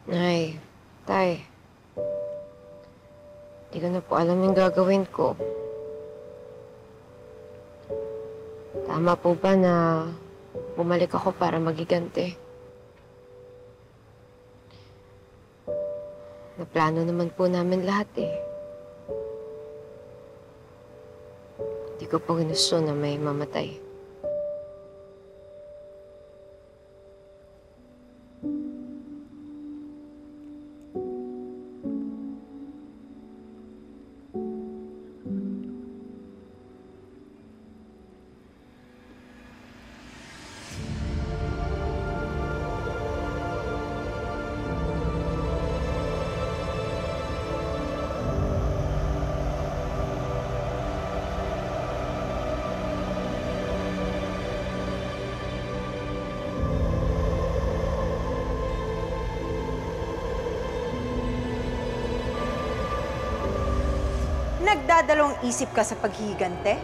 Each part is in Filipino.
Nay, Tay, di ko na po alam yung gagawin ko. Tama po ba na bumalik ako para magiganti? Naplano naman po namin lahat eh. Hindi ko po ginusto na may mamatay. Nagdadalawang isip ka sa paghihigante?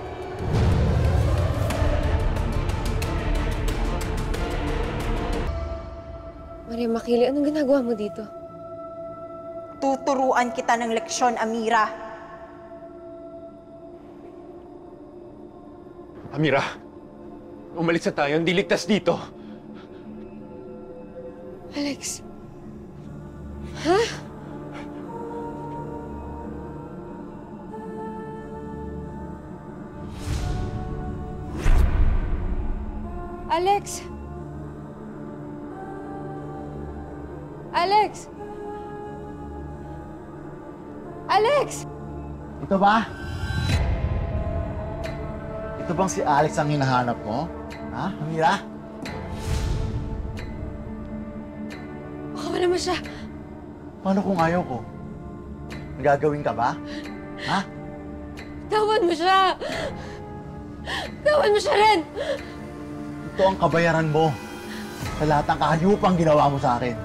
Maria Makili, anong ginagawa mo dito? Tuturuan kita ng leksyon, Amira. Amira, umalis na tayo. Hindi ligtas dito. Alex. Ha? Alex! Alex! Alex! Ito ba? Ito bang si Alex ang hinahanap mo? Ha, Amira? Baka wala naman siya. Paano kung ayaw ko? Nagagawin ka ba? Ha? Tawan mo siya! Tawan mo siya rin! Ito ang kabayaran mo sa lahat ng kahayupang ginawa mo sa akin.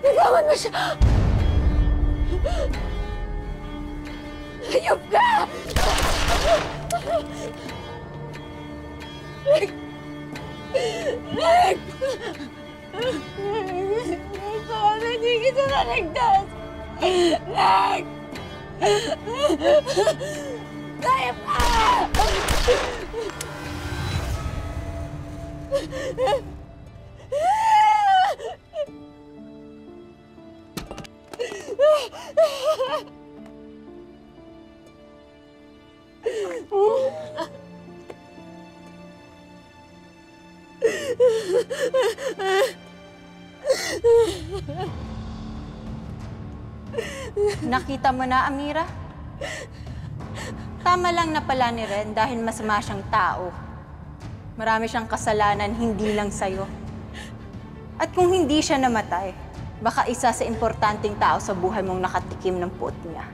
Bitawan mo siya! Hayop ka! Rick! Rick! Sana hindi kita naligtas! Rick! Hayop ka! Nakita mo na, Amira? Tama lang na pala ni Ren dahil masama siyang tao. Marami siyang kasalanan, hindi lang sa'yo. At kung hindi siya namatay, baka isa sa importanteng tao sa buhay mong nakatikim ng puot niya.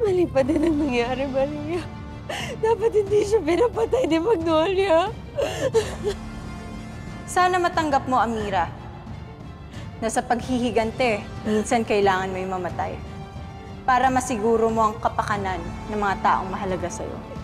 Mali pa din ang nangyari, Maria. Dapat hindi siya pinapatay ni Magnolia. Sana matanggap mo, Amira, na sa paghihigante, minsan kailangan mo yung mamatay para masiguro mo ang kapakanan ng mga taong mahalaga sa'yo.